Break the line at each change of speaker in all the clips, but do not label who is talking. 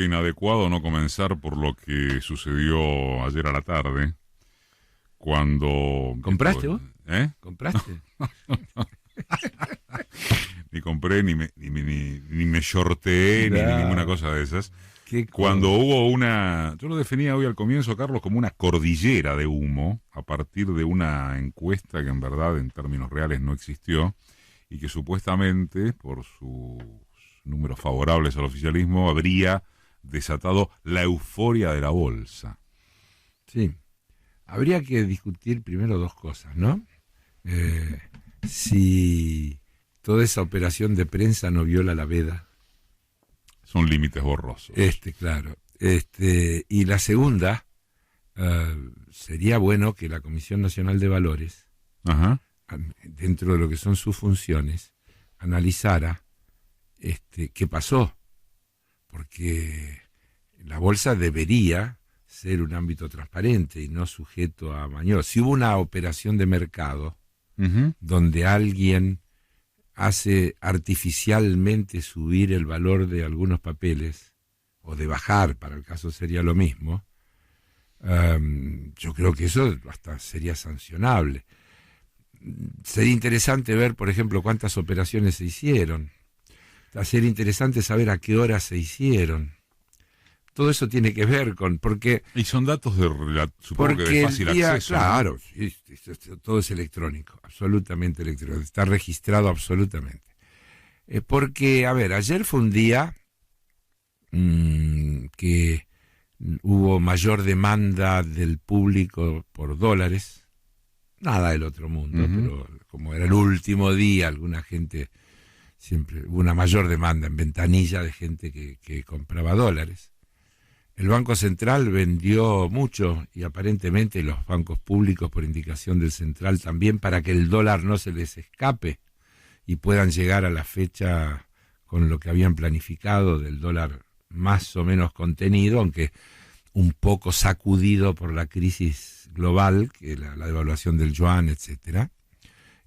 inadecuado no comenzar por lo que sucedió ayer a la tarde, cuando...
¿Compraste vos?
¿Eh?
¿Compraste?
Ni compré, ni me shorteé, ni ninguna cosa de esas. Cuando hubo una... Yo lo definía hoy al comienzo, Carlos, como una cordillera de humo, a partir de una encuesta que en verdad, en términos reales, no existió, y que supuestamente, por sus números favorables al oficialismo, habría desatado la euforia de la bolsa.
Sí. Habría que discutir primero dos cosas, ¿no? Si toda esa operación de prensa no viola la veda.
Son límites borrosos.
Claro. Y la segunda, sería bueno que la Comisión Nacional de Valores,
Ajá,
dentro de lo que son sus funciones, analizara qué pasó. Porque la bolsa debería ser un ámbito transparente y no sujeto a maniobras. Si hubo una operación de mercado donde alguien hace artificialmente subir el valor de algunos papeles, o de bajar, para el caso sería lo mismo, yo creo que eso hasta sería sancionable. Sería interesante ver, por ejemplo, cuántas operaciones se hicieron. Sería interesante saber a qué hora se hicieron. Todo eso tiene que ver con...
Y son datos supongo que de fácil acceso.
Claro, ¿no? Todo es electrónico, absolutamente electrónico. Está registrado absolutamente. Porque, a ver, ayer fue un día que hubo mayor demanda del público por dólares. Nada del otro mundo, pero como era el último día, alguna gente... Siempre hubo una mayor demanda en ventanilla de gente que compraba dólares. El Banco Central vendió mucho y aparentemente los bancos públicos, por indicación del Central, también, para que el dólar no se les escape y puedan llegar a la fecha con lo que habían planificado del dólar más o menos contenido, aunque un poco sacudido por la crisis global, que la devaluación del yuan, etcétera,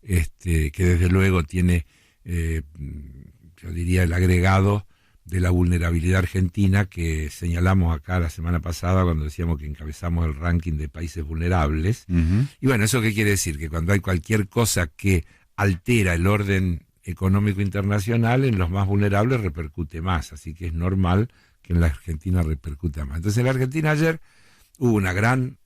que desde luego tiene, yo diría, el agregado de la vulnerabilidad argentina que señalamos acá la semana pasada cuando decíamos que encabezamos el ranking de países vulnerables. Y bueno, ¿eso qué quiere decir? Que cuando hay cualquier cosa que altera el orden económico internacional, en los más vulnerables repercute más, así que es normal que en la Argentina repercuta más. Entonces en la Argentina ayer hubo una gran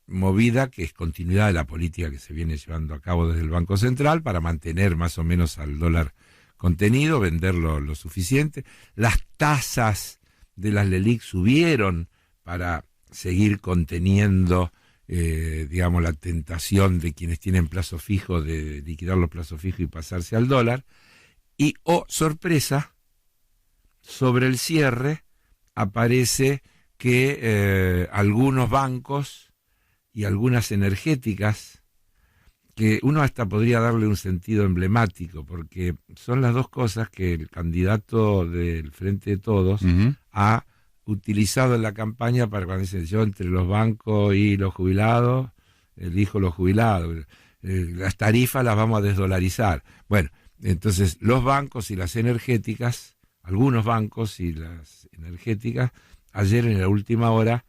movida que es continuidad de la política que se viene llevando a cabo desde el Banco Central para mantener más o menos al dólar contenido, venderlo lo suficiente. Las tasas de las LELIQ subieron para seguir conteniendo, digamos, la tentación de quienes tienen plazo fijo de liquidar los plazos fijos y pasarse al dólar. Y, sorpresa, sobre el cierre aparece que algunos bancos y algunas energéticas, que uno hasta podría darle un sentido emblemático, porque son las dos cosas que el candidato del Frente de Todos ha utilizado en la campaña para cuando dice: yo entre los bancos y los jubilados, elijo los jubilados, las tarifas las vamos a desdolarizar. Bueno, entonces los bancos y las energéticas, algunos bancos y las energéticas, ayer en la última hora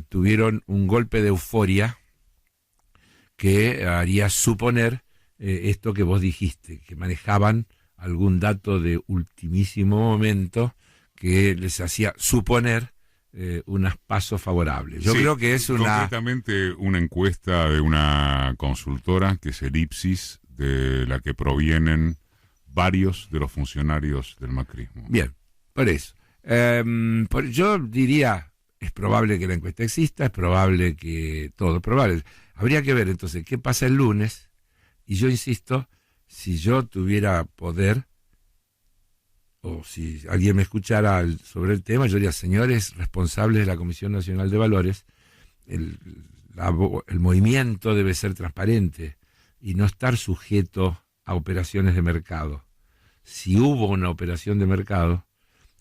tuvieron un golpe de euforia que haría suponer esto que vos dijiste, que manejaban algún dato de ultimísimo momento que les hacía suponer unos pasos favorables. Yo creo que es
concretamente una encuesta de una consultora que es el Ipsis, de la que provienen varios de los funcionarios del macrismo.
Bien, por eso. Yo diría, es probable que la encuesta exista, es probable que todo, es probable. Habría que ver entonces qué pasa el lunes, y yo insisto, si yo tuviera poder, o si alguien me escuchara sobre el tema, yo diría: señores responsables de la Comisión Nacional de Valores, el movimiento debe ser transparente y no estar sujeto a operaciones de mercado. Si hubo una operación de mercado,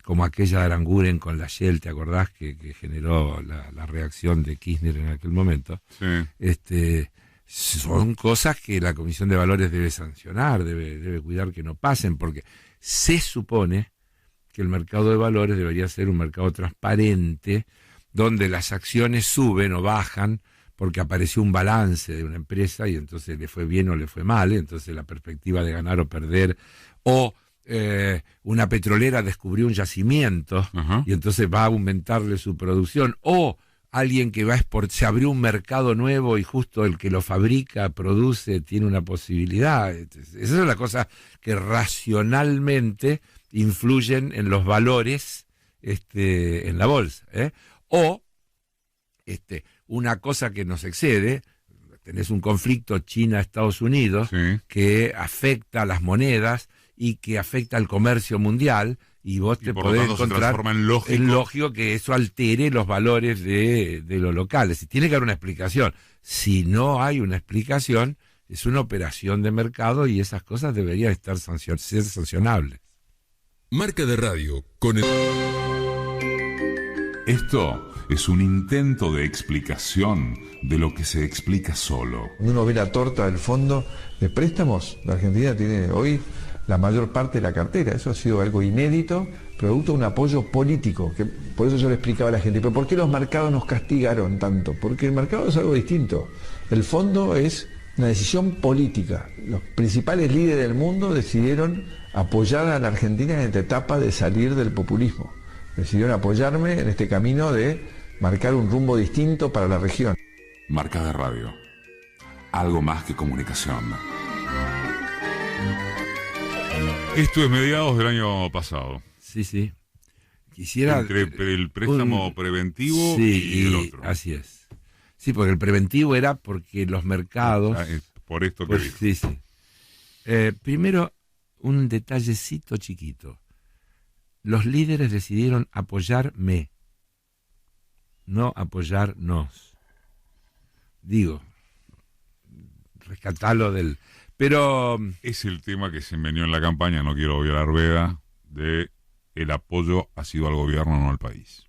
como aquella de Aranguren con la Shell, ¿te acordás? Que generó la reacción de Kirchner en aquel momento.
Sí.
Son cosas que la Comisión de Valores debe sancionar, debe cuidar que no pasen, porque se supone que el mercado de valores debería ser un mercado transparente, donde las acciones suben o bajan porque apareció un balance de una empresa y entonces le fue bien o le fue mal, entonces la perspectiva de ganar o perder, o una petrolera descubrió un yacimiento y entonces va a aumentarle su producción, o alguien que va a exportar, se abrió un mercado nuevo y justo el que lo fabrica, produce, tiene una posibilidad. Esa es la cosa que racionalmente influyen en los valores en la bolsa. O una cosa que nos excede, tenés un conflicto China-Estados Unidos que afecta a las monedas y que afecta al comercio mundial, y vos te podés encontrar en lógico que eso altere los valores de lo local. Tiene que haber una explicación. Si no hay una explicación, es una operación de mercado y esas cosas deberían ser sancionables.
Marca de radio con el...
Esto es un intento de explicación de lo que se explica solo.
Cuando uno ve la torta del fondo de préstamos, la Argentina tiene hoy la mayor parte de la cartera. Eso ha sido algo inédito, producto de un apoyo político, que por eso yo le explicaba a la gente, pero ¿por qué los mercados nos castigaron tanto? Porque el mercado es algo distinto. El fondo es una decisión política. Los principales líderes del mundo decidieron apoyar a la Argentina en esta etapa de salir del populismo. Decidieron apoyarme en este camino de marcar un rumbo distinto para la región.
Marca de radio. Algo más que comunicación. Esto es mediados del año pasado.
Sí. Quisiera...
Entre el préstamo preventivo y el otro.
Así es. Sí, porque el preventivo era porque los mercados...
Por esto que dijo.
Sí. Primero, un detallecito chiquito. Los líderes decidieron apoyarme, no apoyarnos. Digo, rescatarlo del... Pero...
Es el tema que se meneó en la campaña, no quiero violar veda, de el apoyo ha sido al gobierno, no al país.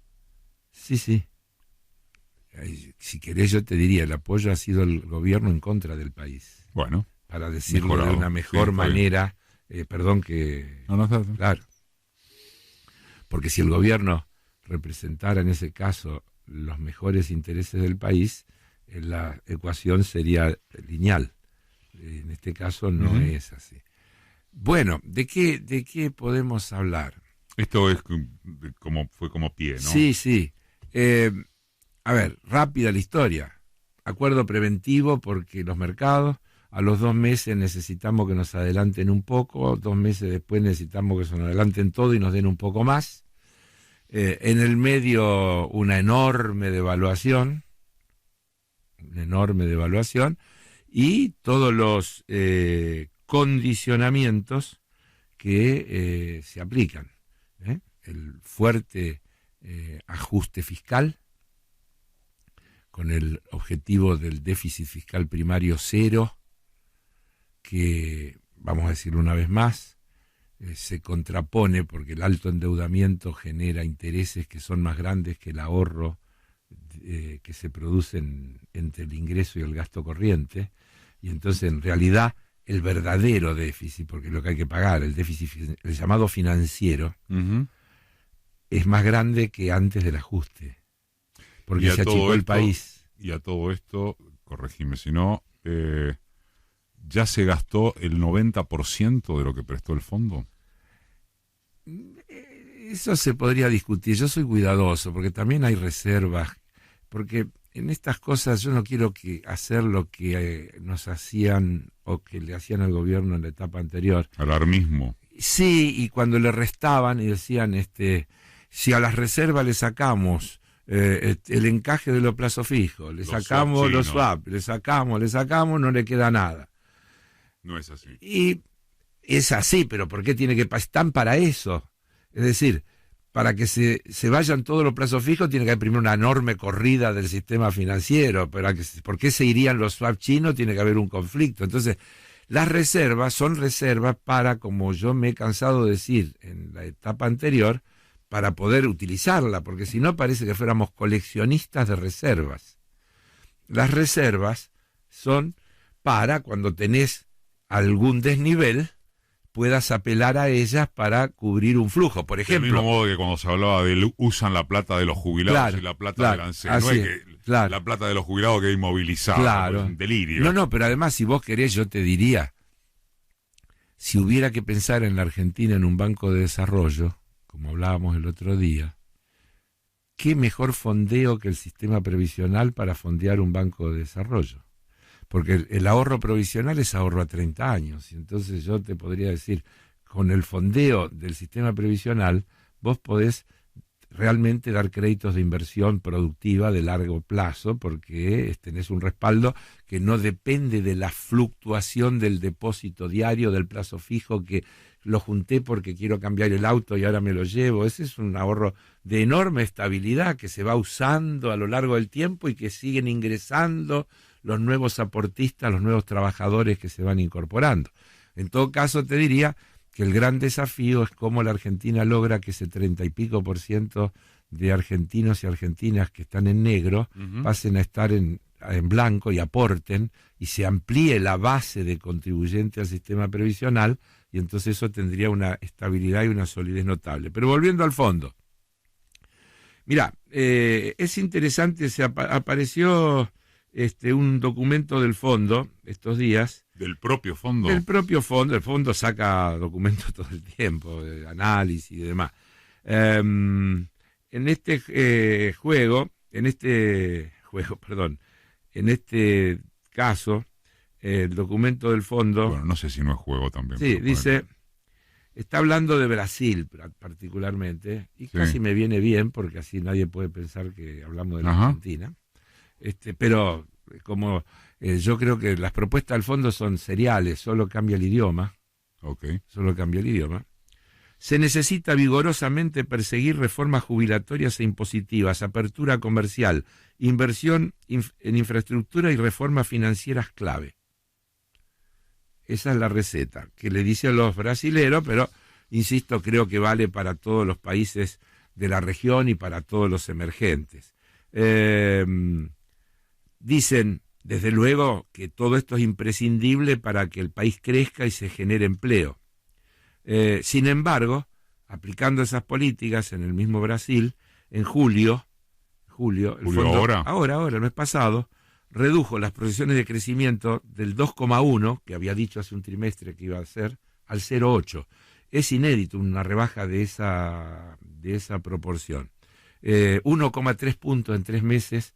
Sí. Si querés yo te diría, el apoyo ha sido el gobierno en contra del país.
Bueno.
Para decirlo de una mejor manera, perdón que...
No,
claro. Porque si el gobierno representara en ese caso los mejores intereses del país, la ecuación sería lineal. En este caso no es así. Bueno, ¿de qué podemos hablar?
Esto es fue como pie, ¿no?
Sí. A ver, rápida la historia. Acuerdo preventivo porque los mercados, a los 2 meses necesitamos que nos adelanten un poco, 2 meses después necesitamos que se nos adelanten todo y nos den un poco más. En el medio una enorme devaluación y todos los condicionamientos que se aplican. El fuerte ajuste fiscal, con el objetivo del déficit fiscal primario 0, que, vamos a decirlo una vez más, se contrapone porque el alto endeudamiento genera intereses que son más grandes que el ahorro que se producen entre el ingreso y el gasto corriente, y entonces en realidad el verdadero déficit, porque es lo que hay que pagar, el déficit, el llamado financiero, es más grande que antes del ajuste, porque se achicó el país.
Y a todo esto, corregime si no, ¿ya se gastó el 90% de lo que prestó el fondo?
Eso se podría discutir. Yo soy cuidadoso porque también hay reservas, porque en estas cosas yo no quiero hacer lo que nos hacían o que le hacían al gobierno en la etapa anterior.
Alarmismo.
Sí, y cuando le restaban y decían, si a las reservas le sacamos el encaje de los plazos fijos, le sacamos los swap, le sacamos, no le queda nada.
No es así.
Y es así, pero ¿por qué tiene que están para eso? Es decir, para que se vayan todos los plazos fijos tiene que haber primero una enorme corrida del sistema financiero, pero ¿por qué se irían los swap chinos? Tiene que haber un conflicto. Entonces, las reservas son reservas para, como yo me he cansado de decir en la etapa anterior, para poder utilizarla, porque si no parece que fuéramos coleccionistas de reservas. Las reservas son para cuando tenés algún desnivel, puedas apelar a ellas para cubrir un flujo. Por ejemplo,
del mismo modo que cuando se hablaba de usan la plata de los jubilados y la plata del ANSES. No es que la plata de los jubilados quede inmovilizada, es un delirio.
No, pero además, si vos querés, yo te diría, si hubiera que pensar en la Argentina en un banco de desarrollo, como hablábamos el otro día, ¿qué mejor fondeo que el sistema previsional para fondear un banco de desarrollo? Porque el ahorro provisional es ahorro a 30 años. Y entonces yo te podría decir, con el fondeo del sistema previsional, vos podés realmente dar créditos de inversión productiva de largo plazo, porque tenés un respaldo que no depende de la fluctuación del depósito diario, del plazo fijo, que lo junté porque quiero cambiar el auto y ahora me lo llevo. Ese es un ahorro de enorme estabilidad que se va usando a lo largo del tiempo y que siguen ingresando los nuevos aportistas, los nuevos trabajadores que se van incorporando. En todo caso, te diría que el gran desafío es cómo la Argentina logra que ese 30 y pico % de argentinos y argentinas que están en negro pasen a estar en blanco y aporten, y se amplíe la base de contribuyentes al sistema previsional, y entonces eso tendría una estabilidad y una solidez notable. Pero volviendo al fondo, mirá, es interesante, apareció un documento del fondo estos días.
¿Del propio fondo?
Del propio fondo. El fondo saca documentos todo el tiempo, de análisis y demás. En este caso, el documento del fondo...
Bueno, no sé si no es juego también.
Sí, dice... Está hablando de Brasil particularmente, y casi me viene bien, porque así nadie puede pensar que hablamos de la Argentina. Pero como yo creo que las propuestas del fondo son seriales, solo cambia el idioma. Solo cambia el idioma. Se necesita vigorosamente perseguir reformas jubilatorias e impositivas, apertura comercial, inversión en infraestructura y reformas financieras clave. Esa es la receta que le dicen los brasileros, pero insisto, creo que vale para todos los países de la región y para todos los emergentes. Dicen, desde luego, que todo esto es imprescindible para que el país crezca y se genere empleo. Sin embargo, aplicando esas políticas en el mismo Brasil, en julio, el fondo, ahora, el mes pasado, redujo las proyecciones de crecimiento del 2,1, que había dicho hace un trimestre que iba a ser, al 0,8. Es inédito una rebaja de esa proporción. 1,3 puntos en 3 meses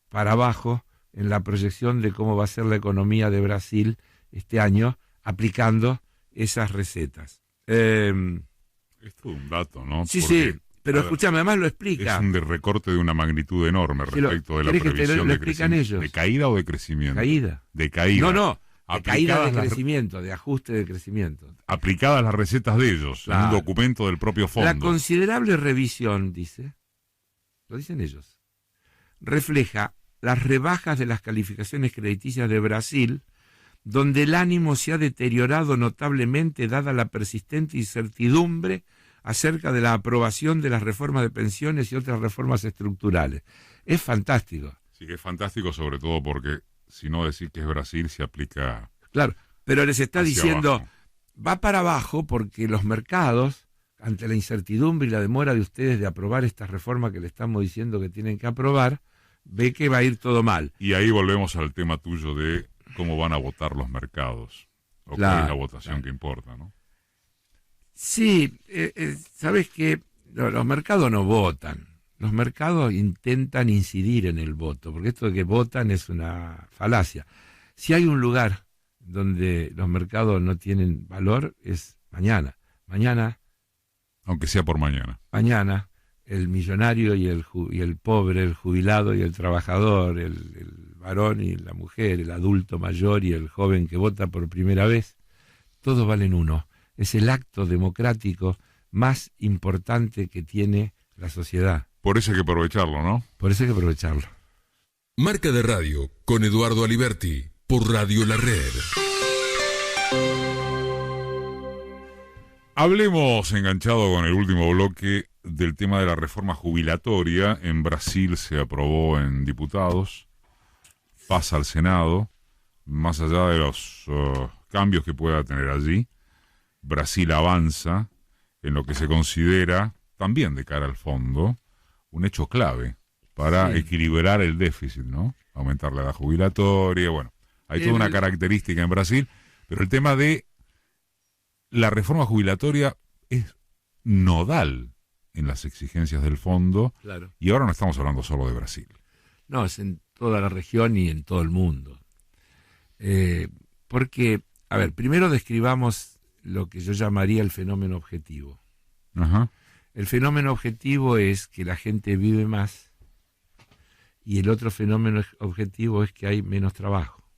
para abajo en la proyección de cómo va a ser la economía de Brasil este año, aplicando esas recetas.
Es todo un dato, ¿no?
Sí, porque, sí, pero escúchame, además lo explica.
Es un recorte de una magnitud enorme respecto de la previsión de crecimiento. ¿De caída o de crecimiento?
Caída.
De caída.
No, de caída de crecimiento, de ajuste de crecimiento.
Aplicadas las recetas de ellos, en un documento del propio fondo.
La considerable revisión, lo dicen ellos, refleja las rebajas de las calificaciones crediticias de Brasil, donde el ánimo se ha deteriorado notablemente dada la persistente incertidumbre acerca de la aprobación de las reformas de pensiones y otras reformas estructurales. Es fantástico.
Sí, que es fantástico, sobre todo porque, si no decir que es Brasil, se aplica...
Claro, pero les está diciendo,
abajo.
Va para abajo porque los mercados, ante la incertidumbre y la demora de ustedes de aprobar estas reformas que le estamos diciendo que tienen que aprobar, ve que va a ir todo mal.
Y ahí volvemos al tema tuyo de cómo van a votar los mercados, o cuál es la votación que importa, ¿no?
Sí, sabes que los mercados no votan, los mercados intentan incidir en el voto, porque esto de que votan es una falacia. Si hay un lugar donde los mercados no tienen valor, es mañana.
Aunque sea por mañana.
Mañana, el millonario y el pobre, el jubilado y el trabajador, el varón y la mujer, el adulto mayor y el joven que vota por primera vez, todos valen uno. Es el acto democrático más importante que tiene la sociedad.
Por eso hay que aprovecharlo, ¿no?
Por eso hay que aprovecharlo.
Marca de Radio con Eduardo Aliberti por Radio La Red.
Hablemos, enganchado con el último bloque, del tema de la reforma jubilatoria. En Brasil se aprobó en diputados, pasa al Senado, más allá de los cambios que pueda tener allí. Brasil avanza en lo que se considera, también de cara al fondo, un hecho clave para equilibrar el déficit, ¿no? Aumentar la edad jubilatoria, bueno, hay toda una característica en Brasil, pero el tema de la reforma jubilatoria es nodal en las exigencias del fondo,
claro.
Y ahora no estamos hablando solo de Brasil.
No, es en toda la región y en todo el mundo. Porque, a ver, primero describamos lo que yo llamaría el fenómeno objetivo.
Ajá.
El fenómeno objetivo es que la gente vive más, y el otro fenómeno objetivo es que hay menos trabajo.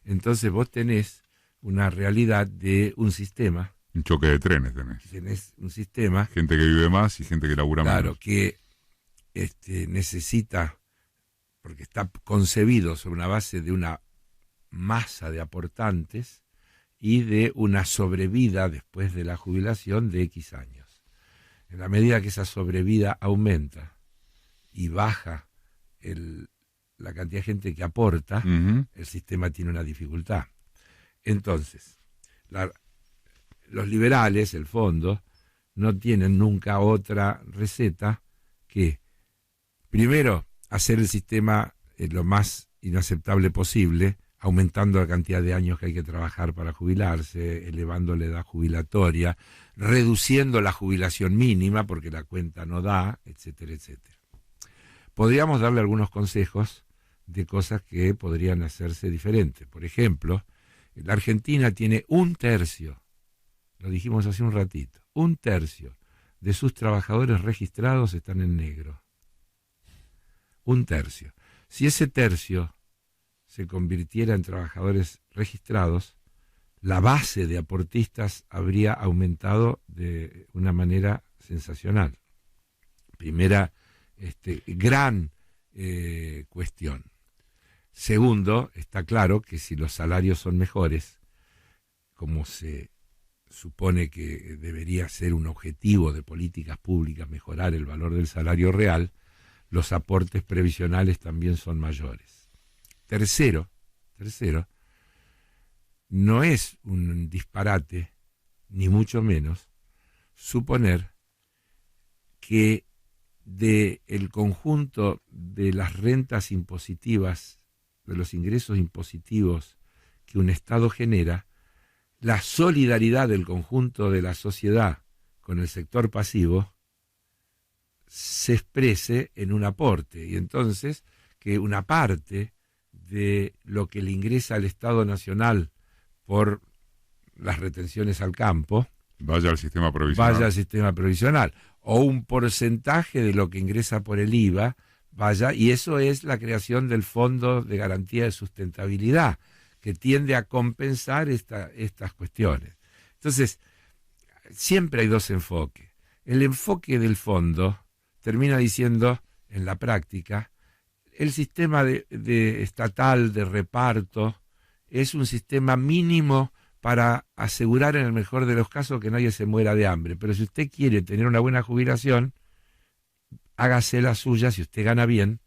Entonces vos tenés una realidad de un sistema.
Un choque de trenes tenés.
Tenés un sistema.
Gente que vive más y gente que labura menos.
Claro, que necesita, porque está concebido sobre una base de una masa de aportantes y de una sobrevida después de la jubilación de X años. En la medida que esa sobrevida aumenta y baja la cantidad de gente que aporta, el sistema tiene una dificultad. Entonces, los liberales, el fondo, no tienen nunca otra receta que, primero, hacer el sistema lo más inaceptable posible, aumentando la cantidad de años que hay que trabajar para jubilarse, elevando la edad jubilatoria, reduciendo la jubilación mínima porque la cuenta no da, etcétera, etcétera. Podríamos darle algunos consejos de cosas que podrían hacerse diferentes. Por ejemplo, la Argentina tiene 1/3, lo dijimos hace un ratito, 1/3 de sus trabajadores registrados están en negro. 1/3. Si ese tercio se convirtiera en trabajadores registrados, la base de aportistas habría aumentado de una manera sensacional. Primera gran cuestión. Segundo, está claro que si los salarios son mejores, como se supone que debería ser un objetivo de políticas públicas, mejorar el valor del salario real, los aportes previsionales también son mayores. Tercero, no es un disparate, ni mucho menos, suponer que del conjunto de las rentas impositivas, de los ingresos impositivos que un Estado genera, la solidaridad del conjunto de la sociedad con el sector pasivo se exprese en un aporte, y entonces que una parte de lo que le ingresa al Estado Nacional por las retenciones al campo
vaya al sistema provisional,
o un porcentaje de lo que ingresa por el IVA vaya, y eso es la creación del Fondo de Garantía de Sustentabilidad, que tiende a compensar estas cuestiones. Entonces, siempre hay dos enfoques. El enfoque del fondo termina diciendo, en la práctica, el sistema estatal de reparto es un sistema mínimo para asegurar en el mejor de los casos que nadie se muera de hambre. Pero si usted quiere tener una buena jubilación, hágase la suya si usted gana bien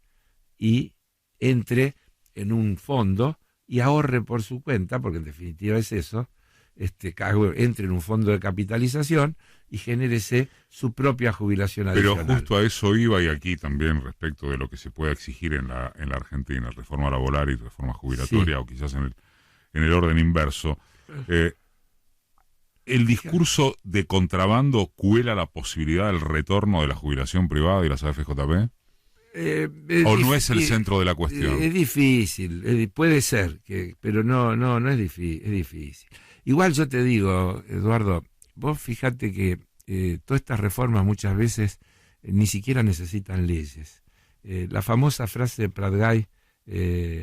y entre en un fondo y ahorre por su cuenta, porque en definitiva es eso, entre en un fondo de capitalización y genérese su propia jubilación adicional.
Pero justo a eso iba, y aquí también respecto de lo que se puede exigir en la Argentina, reforma laboral y reforma jubilatoria, sí, o quizás en el orden inverso. ¿El discurso de contrabando cuela la posibilidad del retorno de la jubilación privada y las AFJP? ¿O no es el centro de la cuestión?
Es difícil, puede ser, pero no es difícil. Igual yo te digo, Eduardo, vos fíjate que todas estas reformas muchas veces ni siquiera necesitan leyes. La famosa frase de Prat-Gay,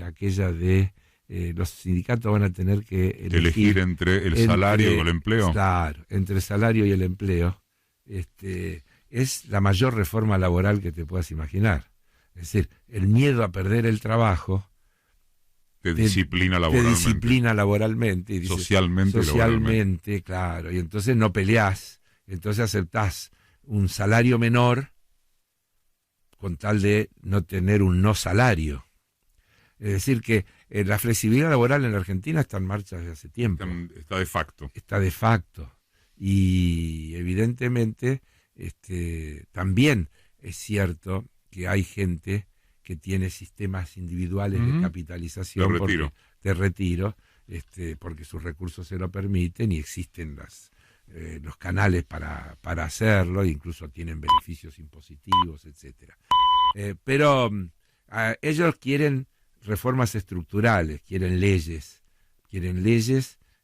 aquella de los sindicatos van a tener que
elegir entre el salario y el empleo.
Claro, entre el salario y el empleo. Es la mayor reforma laboral que te puedas imaginar. Es decir, el miedo a perder el trabajo
te disciplina laboralmente.
Y dices,
socialmente y laboralmente.
Claro. Y entonces no peleás, entonces aceptás un salario menor con tal de no tener un no salario. Es decir que la flexibilidad laboral en la Argentina está en marcha desde hace tiempo.
Está de facto.
Está de facto. Y evidentemente también es cierto que hay gente que tiene sistemas individuales de capitalización de retiro, porque sus recursos se lo permiten y existen los canales para hacerlo, e incluso tienen beneficios impositivos, etcétera. Pero ellos quieren reformas estructurales, quieren leyes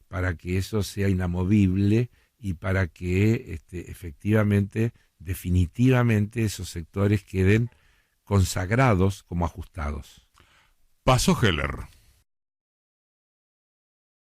para que eso sea inamovible y para que efectivamente, definitivamente, esos sectores queden consagrados como ajustados.
Pasó Heller.